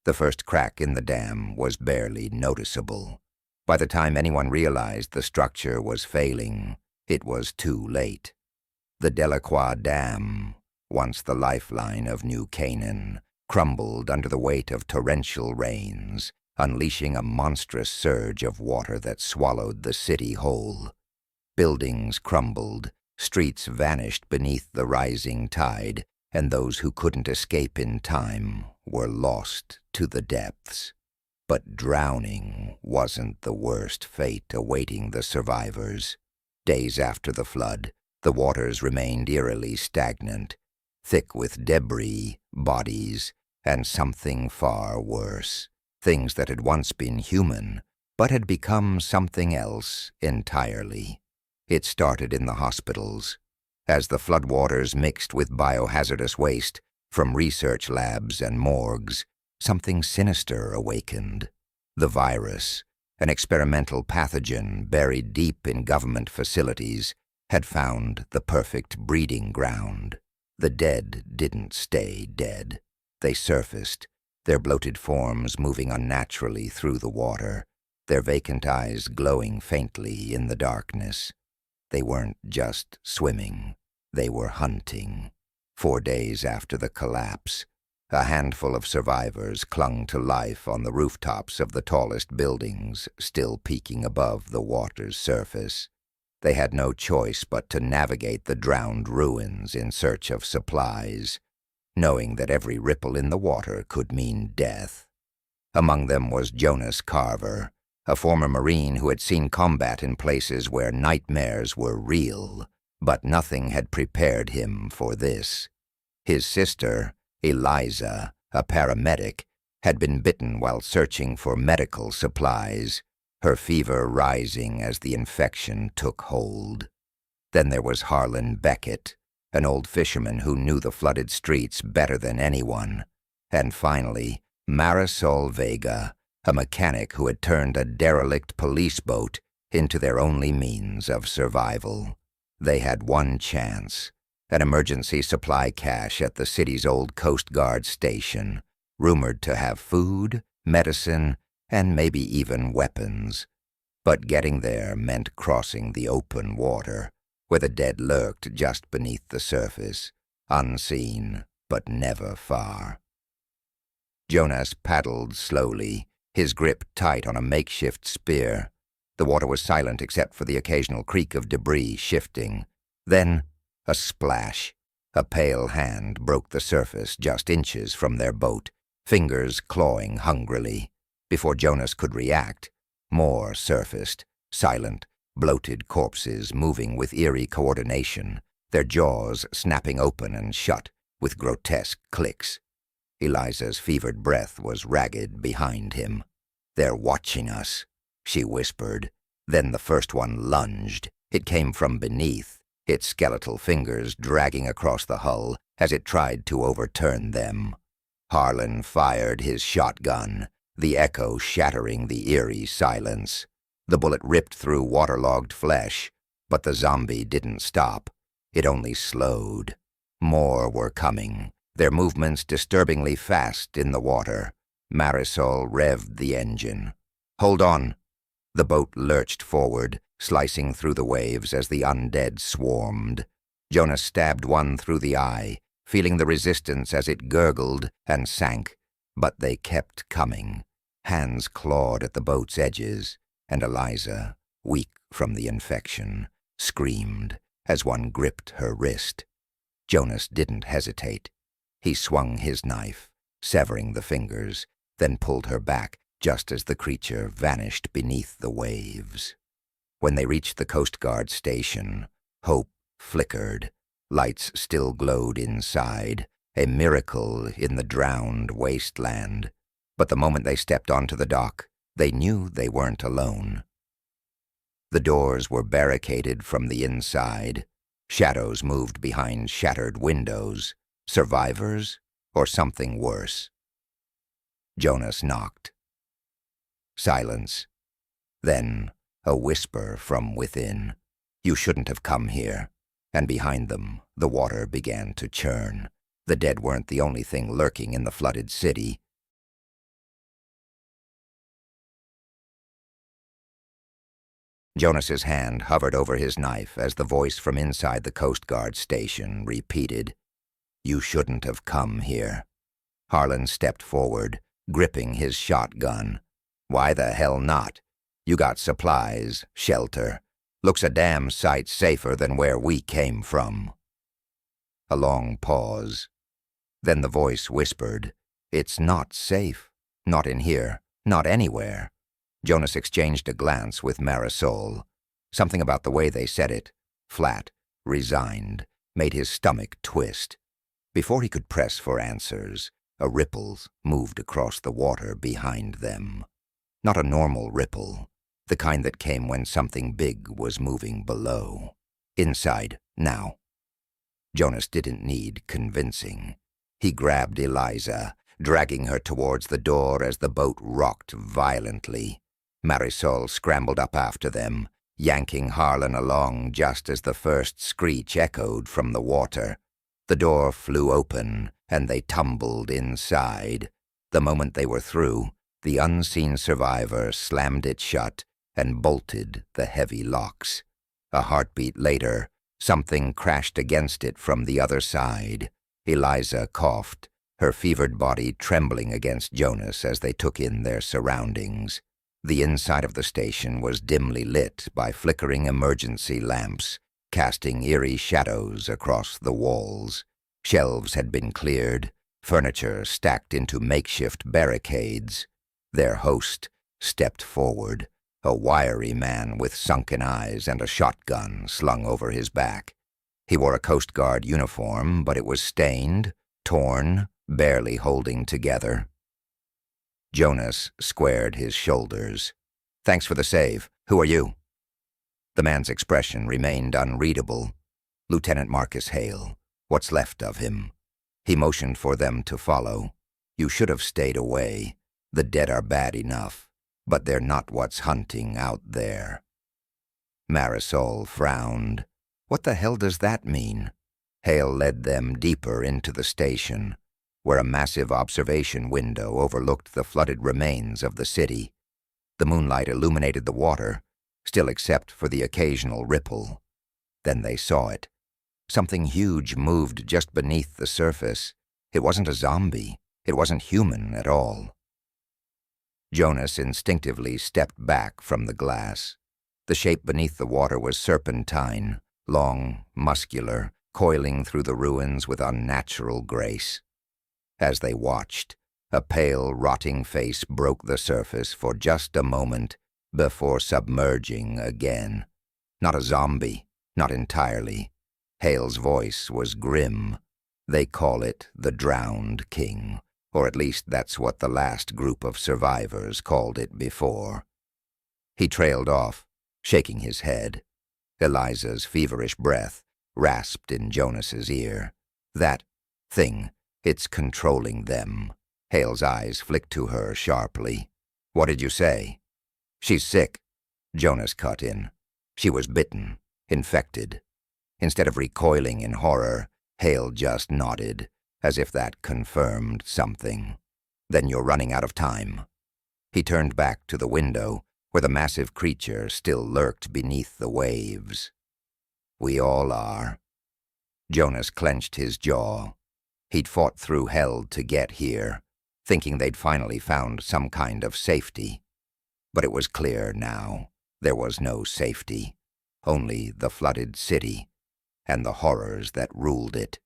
The first crack in the dam was barely noticeable. By the time anyone realized the structure was failing, it was too late. The Delacroix Dam, once the lifeline of New Canaan, crumbled under the weight of torrential rains, unleashing a monstrous surge of water that swallowed the city whole. Buildings crumbled, streets vanished beneath the rising tide, and those who couldn't escape in time were lost to the depths. But drowning wasn't the worst fate awaiting the survivors. Days after the flood, the waters remained eerily stagnant, thick with debris, bodies, and something far worse. Things that had once been human, but had become something else entirely. It started in the hospitals. As the floodwaters mixed with biohazardous waste from research labs and morgues, something sinister awakened. The virus, an experimental pathogen buried deep in government facilities, had found the perfect breeding ground. The dead didn't stay dead. They surfaced, their bloated forms moving unnaturally through the water, their vacant eyes glowing faintly in the darkness. They weren't just swimming, they were hunting. 4 days after the collapse, a handful of survivors clung to life on the rooftops of the tallest buildings, still peeking above the water's surface. They had no choice but to navigate the drowned ruins in search of supplies, knowing that every ripple in the water could mean death. Among them was Jonas Carver, a former Marine who had seen combat in places where nightmares were real, but nothing had prepared him for this. His sister, Eliza, a paramedic, had been bitten while searching for medical supplies, her fever rising as the infection took hold. Then there was Harlan Beckett, an old fisherman who knew the flooded streets better than anyone. And finally, Marisol Vega, a mechanic who had turned a derelict police boat into their only means of survival. They had one chance, an emergency supply cache at the city's old Coast Guard station, rumored to have food, medicine, and maybe even weapons. But getting there meant crossing the open water, where the dead lurked just beneath the surface, unseen but never far. Jonas paddled slowly, his grip tight on a makeshift spear. The water was silent except for the occasional creak of debris shifting. Then, a splash. A pale hand broke the surface just inches from their boat, fingers clawing hungrily. Before Jonas could react, more surfaced, silent, bloated corpses moving with eerie coordination, their jaws snapping open and shut with grotesque clicks. Eliza's fevered breath was ragged behind him. "They're watching us," she whispered. Then the first one lunged. It came from beneath, its skeletal fingers dragging across the hull as it tried to overturn them. Harlan fired his shotgun, the echo shattering the eerie silence. The bullet ripped through waterlogged flesh, but the zombie didn't stop. It only slowed. More were coming, their movements disturbingly fast in the water. Marisol revved the engine. "Hold on." The boat lurched forward, slicing through the waves as the undead swarmed. Jonas stabbed one through the eye, feeling the resistance as it gurgled and sank, but they kept coming. Hands clawed at the boat's edges, and Eliza, weak from the infection, screamed as one gripped her wrist. Jonas didn't hesitate. He swung his knife, severing the fingers, then pulled her back just as the creature vanished beneath the waves. When they reached the Coast Guard station, hope flickered. Lights still glowed inside, a miracle in the drowned wasteland. But the moment they stepped onto the dock, they knew they weren't alone. The doors were barricaded from the inside. Shadows moved behind shattered windows. Survivors, or something worse? Jonas knocked. Silence. Then a whisper from within. "You shouldn't have come here." And behind them, the water began to churn. The dead weren't the only thing lurking in the flooded city. Jonas's hand hovered over his knife as the voice from inside the Coast Guard station repeated, "You shouldn't have come here." Harlan stepped forward, gripping his shotgun. "Why the hell not? You got supplies, shelter. Looks a damn sight safer than where we came from." A long pause. Then the voice whispered, "It's not safe. Not in here. Not anywhere." Jonas exchanged a glance with Marisol. Something about the way they said it, flat, resigned, made his stomach twist. Before he could press for answers, a ripple moved across the water behind them. Not a normal ripple, the kind that came when something big was moving below. Inside, now. Jonas didn't need convincing. He grabbed Eliza, dragging her towards the door as the boat rocked violently. Marisol scrambled up after them, yanking Harlan along just as the first screech echoed from the water. The door flew open, and they tumbled inside. The moment they were through, the unseen survivor slammed it shut and bolted the heavy locks. A heartbeat later, something crashed against it from the other side. Eliza coughed, her fevered body trembling against Jonas as they took in their surroundings. The inside of the station was dimly lit by flickering emergency lamps, casting eerie shadows across the walls. Shelves had been cleared, furniture stacked into makeshift barricades. Their host stepped forward, a wiry man with sunken eyes and a shotgun slung over his back. He wore a Coast Guard uniform, but it was stained, torn, barely holding together. Jonas squared his shoulders. "Thanks for the save. Who are you?" The man's expression remained unreadable. "Lieutenant Marcus Hale. What's left of him." He motioned for them to follow. "You should have stayed away. The dead are bad enough, but they're not what's hunting out there." Marisol frowned. "What the hell does that mean?" Hale led them deeper into the station, where a massive observation window overlooked the flooded remains of the city. The moonlight illuminated the water, still except for the occasional ripple. Then they saw it. Something huge moved just beneath the surface. It wasn't a zombie. It wasn't human at all. Jonas instinctively stepped back from the glass. The shape beneath the water was serpentine, long, muscular, coiling through the ruins with unnatural grace. As they watched, a pale, rotting face broke the surface for just a moment before submerging again. Not a zombie, not entirely. Hale's voice was grim. "They call it the Drowned King, or at least that's what the last group of survivors called it before." He trailed off, shaking his head. Eliza's feverish breath rasped in Jonas's ear. "That thing, it's controlling them." Hale's eyes flicked to her sharply. "What did you say?" "She's sick," Jonas cut in. "She was bitten, infected." Instead of recoiling in horror, Hale just nodded, as if that confirmed something. "Then you're running out of time." He turned back to the window, where the massive creature still lurked beneath the waves. "We all are." Jonas clenched his jaw. He'd fought through hell to get here, thinking they'd finally found some kind of safety. But it was clear now, there was no safety, only the flooded city and the horrors that ruled it.